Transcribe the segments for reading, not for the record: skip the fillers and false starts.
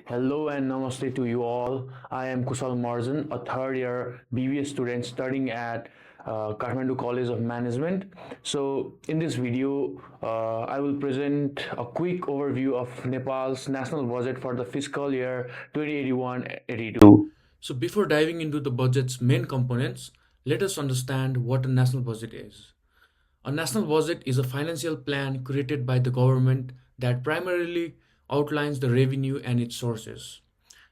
Hello and namaste to you all. I am Kushal Maharjan, a third year BBA student studying at Kathmandu College of Management. So, in this video, I will present a quick overview of Nepal's national budget for the fiscal year 2081-82. So, before diving into the budget's main components, let us understand what a national budget is. A national budget is a financial plan created by the government that primarily outlines the revenue and its sources,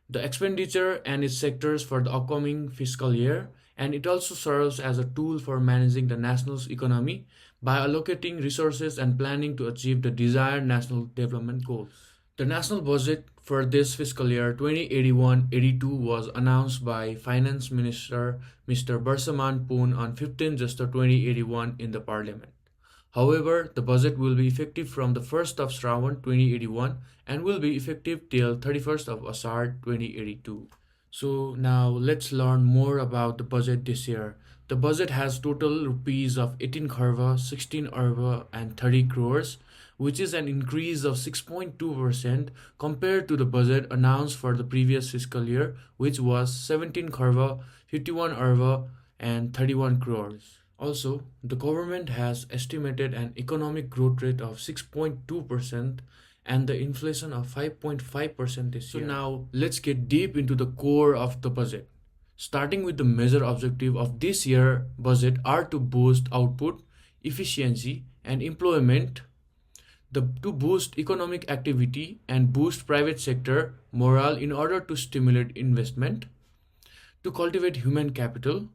the expenditure and its sectors for the upcoming fiscal year, and it also serves as a tool for managing the national's economy by allocating resources and planning to achieve the desired national development goals. The national budget for this fiscal year 2081-82 was announced by Finance Minister Mr. Barsaman Poon on 15 July 2081 in the Parliament. However, the budget will be effective from the 1st of Shravan 2081 and will be effective till 31st of Asar 2082. So now let's learn more about the budget this year. The budget has total rupees of 18 kharva, 16 arva and 30 crores, which is an increase of 6.2% compared to the budget announced for the previous fiscal year, which was 17 kharva, 51 arva and 31 crores. Also, the government has estimated an economic growth rate of 6.2% and the inflation of 5.5% this year. So now let's get deep into the core of the budget. Starting with the major objective of this year budget are to boost output, efficiency and employment, to boost economic activity and boost private sector morale in order to stimulate investment, to cultivate human capital,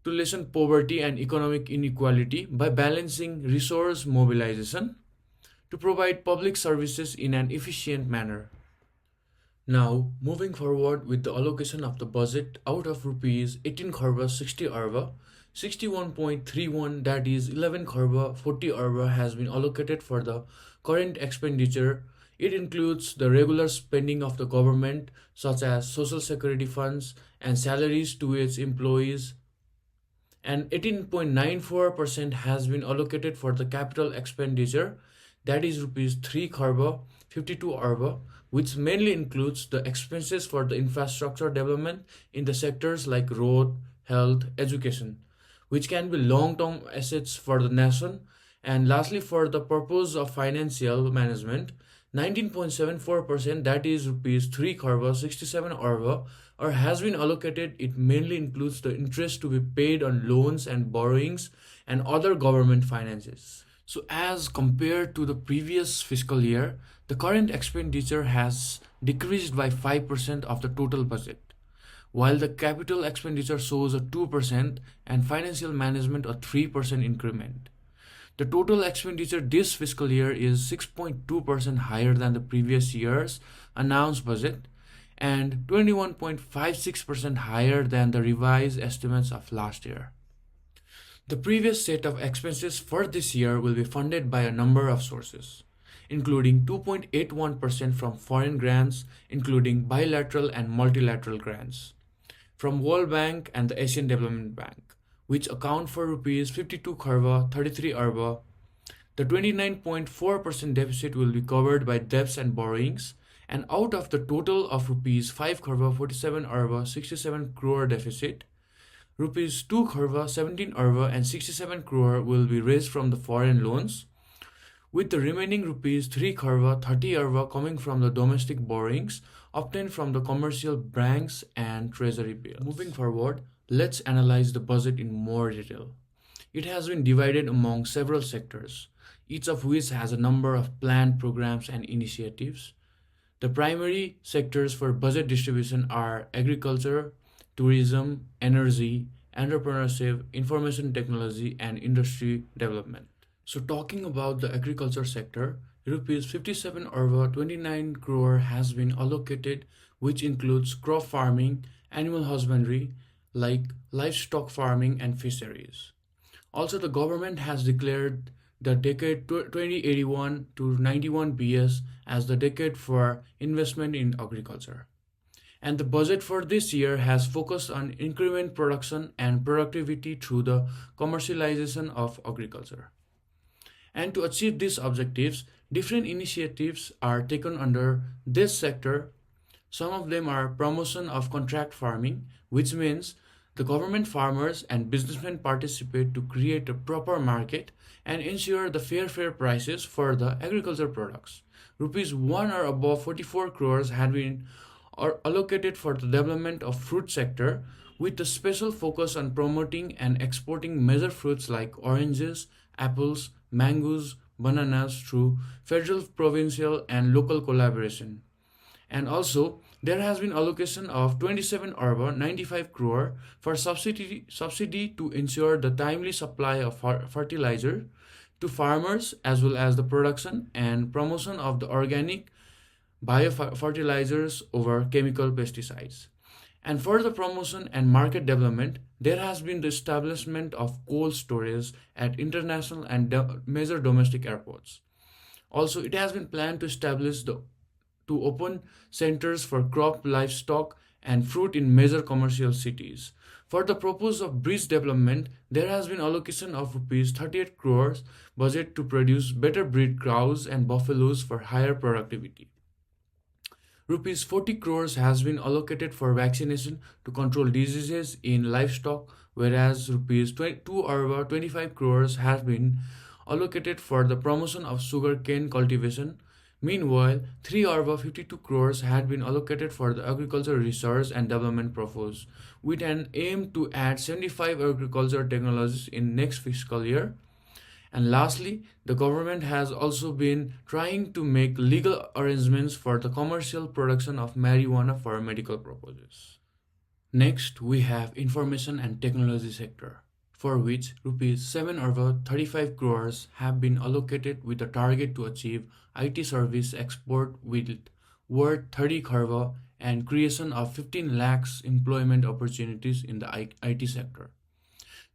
to lessen poverty and economic inequality by balancing resource mobilization, to provide public services in an efficient manner. Now, moving forward with the allocation of the budget, out of rupees 18 kharva 60 arva, 61.31, that is 11 kharva 40 arva, has been allocated for the current expenditure. It includes the regular spending of the government such as social security funds and salaries to its employees, and 18.94% has been allocated for the capital expenditure, that is rupees 3 kharva 52 arva, which mainly includes the expenses for the infrastructure development in the sectors like road, health, education, which can be long-term assets for the nation. And lastly, for the purpose of financial management, 19.74%, that is rupees 3 kharva 67 arva, or has been allocated. It mainly includes the interest to be paid on loans and borrowings and other government finances. So as compared to the previous fiscal year, the current expenditure has decreased by 5% of the total budget, while the capital expenditure shows a 2% and financial management a 3% increment. The total expenditure this fiscal year is 6.2% higher than the previous year's announced budget and 21.56% higher than the revised estimates of last year. The previous set of expenses for this year will be funded by a number of sources, including 2.81% from foreign grants, including bilateral and multilateral grants, from World Bank and the Asian Development Bank, which account for rupees 52 kharva 33 arva. The 29.4% deficit will be covered by debts and borrowings, and out of the total of rupees 5 kharva 47 arva 67 crore deficit, rupees 2 kharva 17 arva and 67 crore will be raised from the foreign loans, with the remaining rupees 3 kharva 30 arva coming from the domestic borrowings obtained from the commercial banks and treasury bills. Moving forward, let's analyze the budget in more detail. It has been divided among several sectors, each of which has a number of planned programs and initiatives. The primary sectors for budget distribution are agriculture, tourism, energy, entrepreneurship, information technology, and industry development. So talking about the agriculture sector, rupees 57 arva 29 crore has been allocated, which includes crop farming, animal husbandry, like livestock farming and fisheries. Also, the government has declared the decade 2081 to 91 BS as the decade for investment in agriculture. And the budget for this year has focused on increment production and productivity through the commercialization of agriculture. And to achieve these objectives, different initiatives are taken under this sector Some of them are promotion of contract farming, which means the government farmers and businessmen participate to create a proper market and ensure the fair prices for the agriculture products. Rupees 1 or above 44 crores had been allocated for the development of fruit sector with a special focus on promoting and exporting major fruits like oranges, apples, mangoes, bananas through federal, provincial and local collaboration. And also, there has been allocation of 27 or 95 crore for subsidy to ensure the timely supply of fertilizer to farmers as well as the production and promotion of the organic biofertilizers over chemical pesticides. And for the promotion and market development, there has been the establishment of cold storage at international and major domestic airports. Also, it has been planned to establish the to open centers for crop, livestock, and fruit in major commercial cities. For the purpose of bridge development, there has been allocation of rupees 38 crores budget to produce better breed cows and buffaloes for higher productivity. Rupees 40 crores has been allocated for vaccination to control diseases in livestock, whereas rupees 2 or 25 crores has been allocated for the promotion of sugarcane cultivation. Meanwhile, 3 or 52 crores had been allocated for the agriculture research and development purpose, with an aim to add 75 agriculture technologies in next fiscal year. And lastly, the government has also been trying to make legal arrangements for the commercial production of marijuana for medical purposes. Next, we have information and technology sector, for which rupees 7 or 35 crores have been allocated with a target to achieve IT service export with worth 30 crore and creation of 15 lakhs employment opportunities in the IT sector.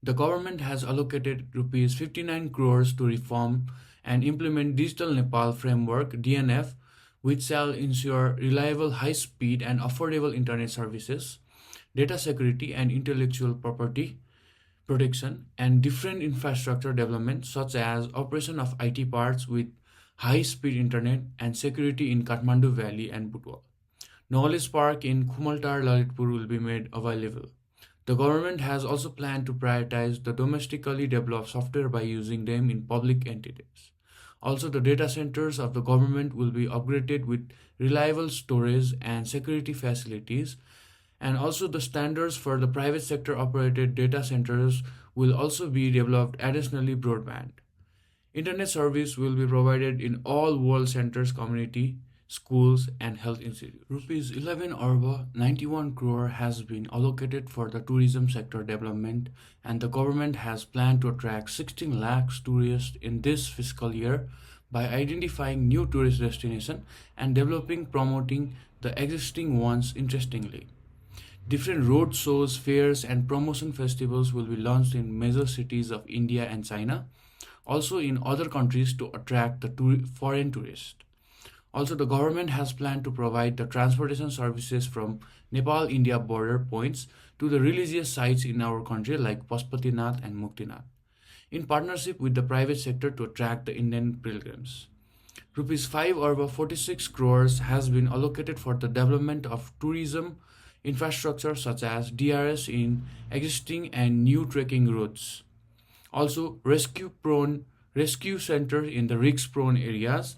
The government has allocated rupees 59 crores to reform and implement Digital Nepal Framework (DNF), which shall ensure reliable, high-speed, and affordable internet services, data security and intellectual property protection, and different infrastructure development such as operation of IT parks with high-speed internet and security in Kathmandu Valley and Butwal. Knowledge Park in Khumaltar, Lalitpur will be made available. The government has also planned to prioritize the domestically developed software by using them in public entities. Also, the data centers of the government will be upgraded with reliable storage and security facilities, and also the standards for the private sector operated data centers will also be developed. Additionally, broadband internet service will be provided in all world centers, community schools and health institutes. Rupees 11 or 91 crore has been allocated for the tourism sector development, and the government has planned to attract 16 lakhs tourists in this fiscal year by identifying new tourist destinations and developing promoting the existing ones. Interestingly, different road shows, fairs, and promotion festivals will be launched in major cities of India and China, also in other countries to attract the foreign tourists. Also, the government has planned to provide the transportation services from Nepal-India border points to the religious sites in our country like Pashupatinath and Muktinath, in partnership with the private sector to attract the Indian pilgrims. Rupees 5 or 46 crores has been allocated for the development of tourism infrastructure such as DRS in existing and new trekking routes. Also, rescue centers in the risk-prone areas.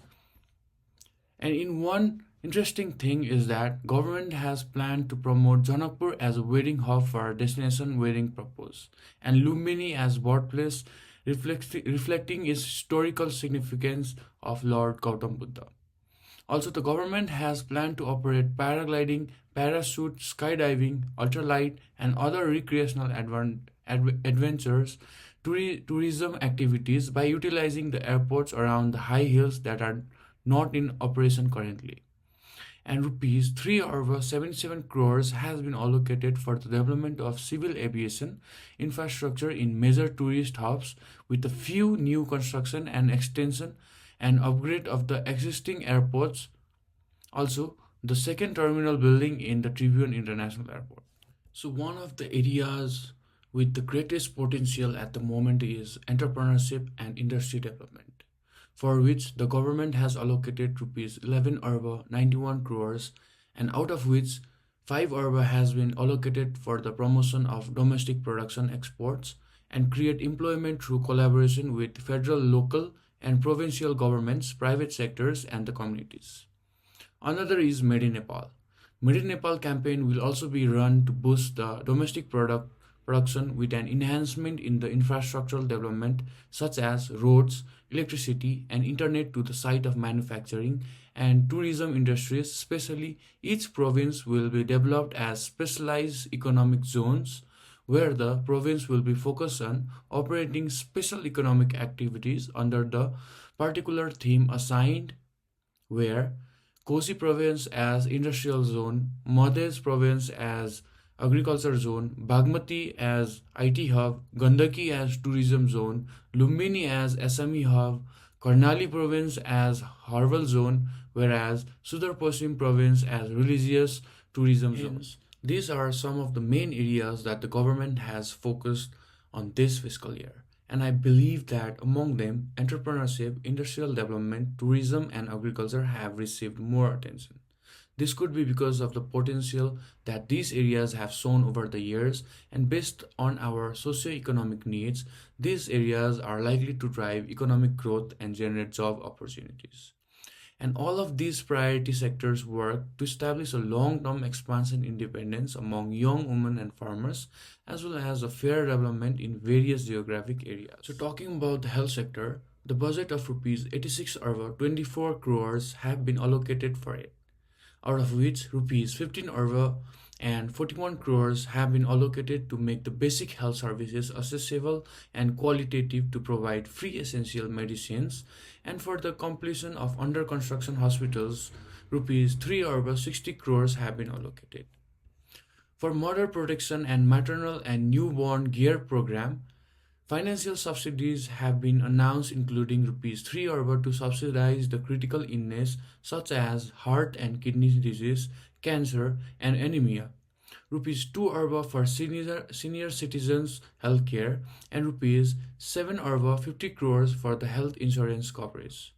And in one interesting thing is that government has planned to promote Janakpur as a wedding hub for destination wedding purpose, and Lumbini as birthplace, reflecting its historical significance of Lord Gautam Buddha. Also, the government has planned to operate paragliding, parachute, skydiving, ultralight, and other recreational adventures tourism activities by utilizing the airports around the high hills that are not in operation currently. And rupees 3 or 77 crores has been allocated for the development of civil aviation infrastructure in major tourist hubs with a few new construction and extension and upgrade of the existing airports. Also, the second terminal building in the Tribune International Airport. So one of the areas with the greatest potential at the moment is entrepreneurship and industry development, for which the government has allocated rupees 11 or 91 crores, and out of which 5 arba has been allocated for the promotion of domestic production exports and create employment through collaboration with federal, local, and provincial governments, private sectors, and the communities. Another is Made in Nepal. Made in Nepal campaign will also be run to boost the domestic production with an enhancement in the infrastructural development such as roads, electricity, and internet to the site of manufacturing and tourism industries. Especially, each province will be developed as specialized economic zones where the province will be focused on operating special economic activities under the particular theme assigned, where Kosi province as industrial zone, Madhya province as agriculture zone, Bagmati as IT hub, Gandaki as tourism zone, Lumbini as SME hub, Karnali province as herbal zone, whereas Sudar Paschim province as religious tourism zones. These are some of the main areas that the government has focused on this fiscal year. And I believe that among them, entrepreneurship, industrial development, tourism, and agriculture have received more attention. This could be because of the potential that these areas have shown over the years, and based on our socio-economic needs, these areas are likely to drive economic growth and generate job opportunities. And all of these priority sectors work to establish a long-term expansion independence among young women and farmers, as well as a fair development in various geographic areas. So talking about the health sector, the budget of rupees 86 over 24 crores have been allocated for it, out of which rupees 15 over and 41 crores have been allocated to make the basic health services accessible and qualitative to provide free essential medicines, and for the completion of under construction hospitals, rupees 3 over 60 crores have been allocated. For mother protection and maternal and newborn gear program, financial subsidies have been announced, including rupees 3 over to subsidize the critical illness such as heart and kidney disease, cancer, and anemia, rupees 2 over for senior citizens healthcare, and rupees 7 over 50 crores for the health insurance coverage.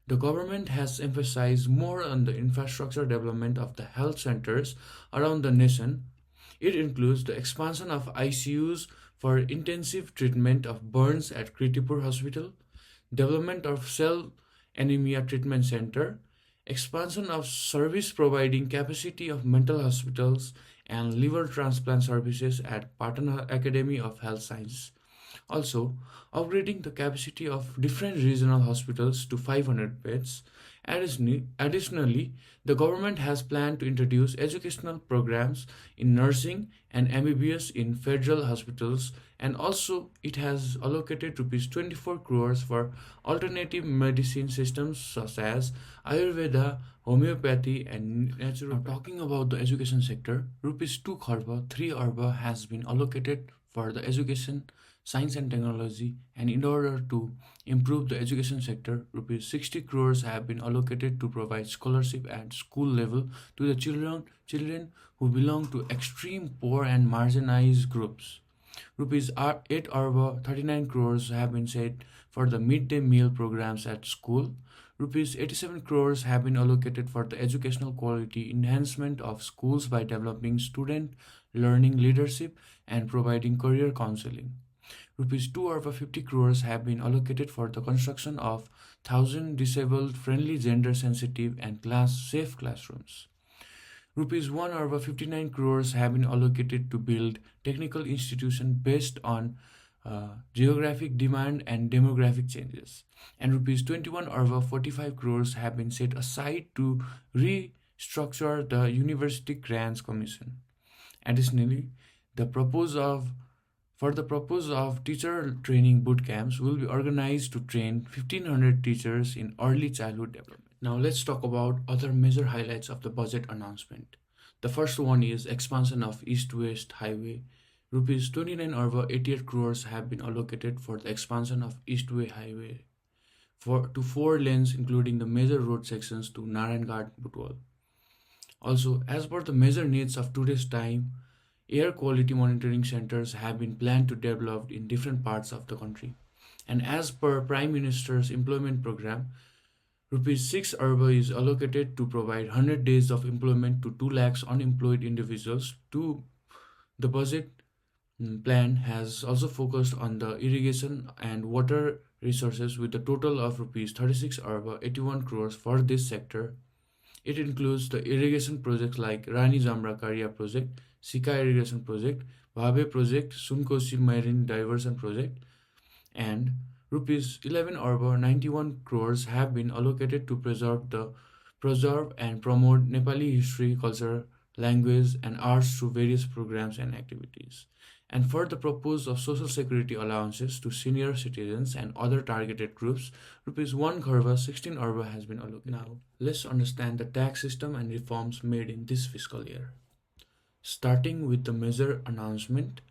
The government has emphasized more on the infrastructure development of the health centers around the nation. It includes the expansion of ICUs for intensive treatment of burns at Kritipur Hospital, development of cell anemia treatment center, expansion of service providing capacity of mental hospitals and liver transplant services at Patna Academy of Health Science. Also, upgrading the capacity of different regional hospitals to 500 beds. Additionally, the government has planned to introduce educational programs in nursing and MBBS in federal hospitals, and also it has allocated rupees 24 crores for alternative medicine systems such as Ayurveda, homeopathy, and natural. Now, talking about the education sector, rupees 2 kharba 3 arba has been allocated for the education, science and technology, and in order to improve the education sector, rupees 60 crores have been allocated to provide scholarship at school level to the children who belong to extreme poor and marginalized groups. Rupees 8 arba 39 crores have been set for the midday meal programs at school. Rupees 87 crores have been allocated for the educational quality enhancement of schools by developing student learning leadership and providing career counseling. Rupees 2 over 50 crores have been allocated for the construction of 1,000 disabled friendly, gender sensitive, and class safe classrooms. Rupees 1 over 59 crores have been allocated to build technical institutions based on geographic demand and demographic changes. And rupees 21 over 45 crores have been set aside to restructure the University Grants Commission. Additionally, the purpose of teacher training boot camps will be organized to train 1,500 teachers in early childhood development. Now let's talk about other major highlights of the budget announcement. The first one is expansion of East-West Highway. Rupees 29 over 88 crores have been allocated for the expansion of East-West Highway to 4 lanes, including the major road sections to Naranghat Butwal. Also, as per the major needs of today's time, air quality monitoring centers have been planned to develop in different parts of the country. And as per Prime Minister's employment program, Rupees 6 arba is allocated to provide 100 days of employment to 2 lakhs unemployed individuals. The budget plan has also focused on the irrigation and water resources with a total of rupees 36 arba 81 crores for this sector. It includes the irrigation projects like Rani Jamra Karya project, Sika irrigation project, Bhabe project, Sunkosi marine diversion project, and rupees 11 arba 91 crores have been allocated to preserve and promote Nepali history, culture, language, and arts through various programs and activities. And for the purpose of social security allowances to senior citizens and other targeted groups, rupees 1 crore 16 arba has been allocated. Now, let's understand the tax system and reforms made in this fiscal year. Starting with the major announcement,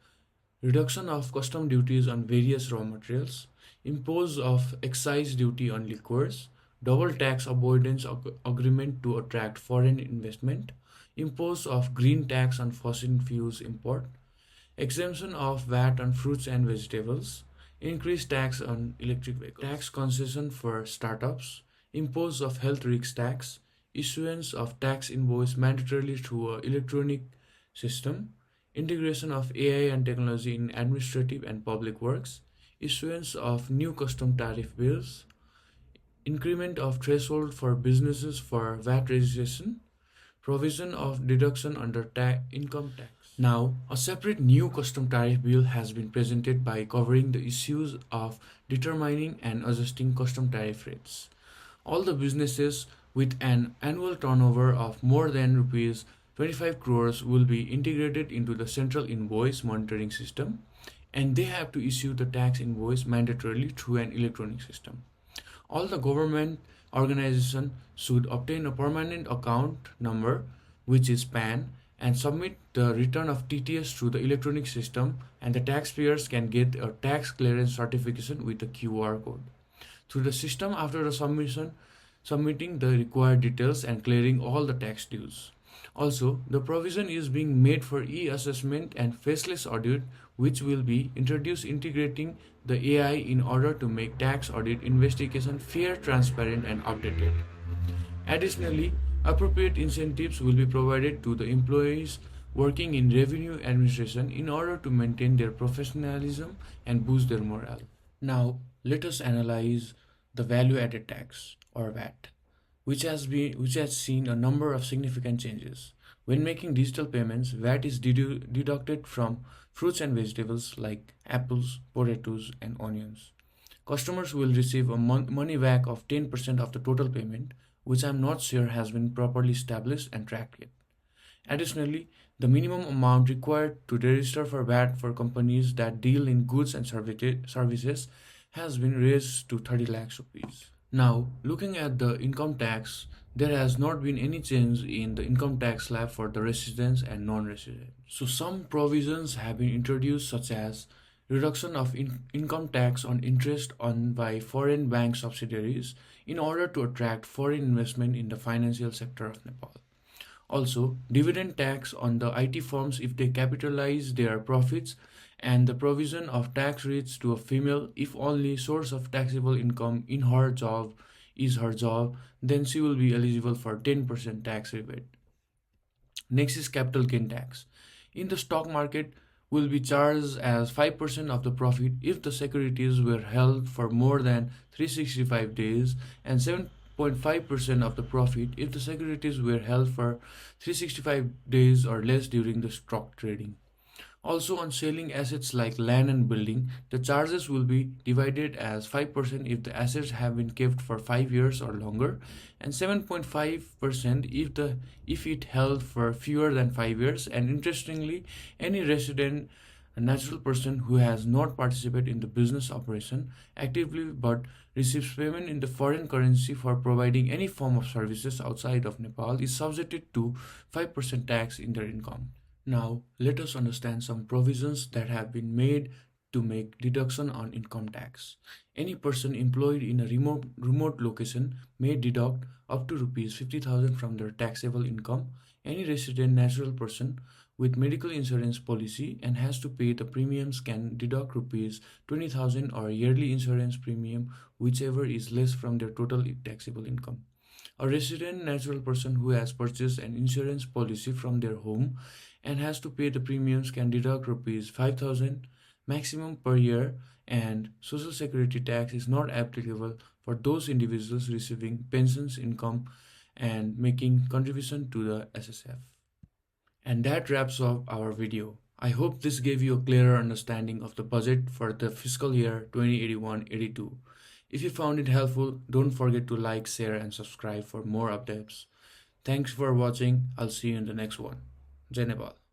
reduction of custom duties on various raw materials, impose of excise duty on liquors, double tax avoidance agreement to attract foreign investment, impose of green tax on fossil fuels import, exemption of VAT on fruits and vegetables, increased tax on electric vehicles, tax concession for startups, impose of health risk tax, issuance of tax invoice mandatorily through an electronic system, integration of AI and technology in administrative and public works, issuance of new custom tariff bills, increment of threshold for businesses for VAT registration, provision of deduction under income tax. Now, a separate new custom tariff bill has been presented by covering the issues of determining and adjusting custom tariff rates. All the businesses with an annual turnover of more than rupees 25 crores will be integrated into the central invoice monitoring system, and they have to issue the tax invoice mandatorily through an electronic system. All the government organizations should obtain a permanent account number, which is PAN, and submit the return of TTS through the electronic system, and the taxpayers can get a tax clearance certification with a QR code. Through the system, after the submitting the required details and clearing all the tax dues. Also, the provision is being made for e-assessment and faceless audit, which will be introduced integrating the AI in order to make tax audit investigation fair, transparent, and updated. Additionally, appropriate incentives will be provided to the employees working in revenue administration in order to maintain their professionalism and boost their morale. Now, let us analyze the value added tax or VAT, which has seen a number of significant changes. When making digital payments, VAT is deducted from fruits and vegetables like apples, potatoes, and onions. Customers will receive a money back of 10% of the total payment, which I'm not sure has been properly established and tracked yet. Additionally, the minimum amount required to register for VAT for companies that deal in goods and services has been raised to 30 lakhs rupees. Now, looking at the income tax, there has not been any change in the income tax slab for the residents and non-residents. So some provisions have been introduced, such as reduction of income tax on interest on by foreign bank subsidiaries in order to attract foreign investment in the financial sector of Nepal. Also, dividend tax on the IT firms if they capitalize their profits, and the provision of tax rates to a female if only source of taxable income in her job is her job, then she will be eligible for 10% tax rebate. Next is capital gain tax. In the stock market, will be charged as 5% of the profit if the securities were held for more than 365 days, and 7.5% of the profit if the securities were held for 365 days or less during the stock trading. Also, on selling assets like land and building, the charges will be divided as 5% if the assets have been kept for 5 years or longer, and 7.5% if it held for fewer than 5 years. And interestingly, any resident, a natural person who has not participated in the business operation actively but receives payment in the foreign currency for providing any form of services outside of Nepal is subjected to 5% tax in their income. Now, let us understand some provisions that have been made to make deduction on income tax. Any person employed in a remote location may deduct up to rupees 50,000 from their taxable income. Any resident natural person with medical insurance policy and has to pay the premiums can deduct rupees 20,000 or yearly insurance premium, whichever is less from their total taxable income. A resident natural person who has purchased an insurance policy from their home and has to pay the premiums can deduct rupees 5,000 maximum per year, and social security tax is not applicable for those individuals receiving pensions income and making contribution to the SSF. And that wraps up our video. I hope this gave you a clearer understanding of the budget for the fiscal year 2081-82. If you found it helpful, don't forget to like, share, and subscribe for more updates. Thanks for watching. I'll see you in the next one. Jai Nepal.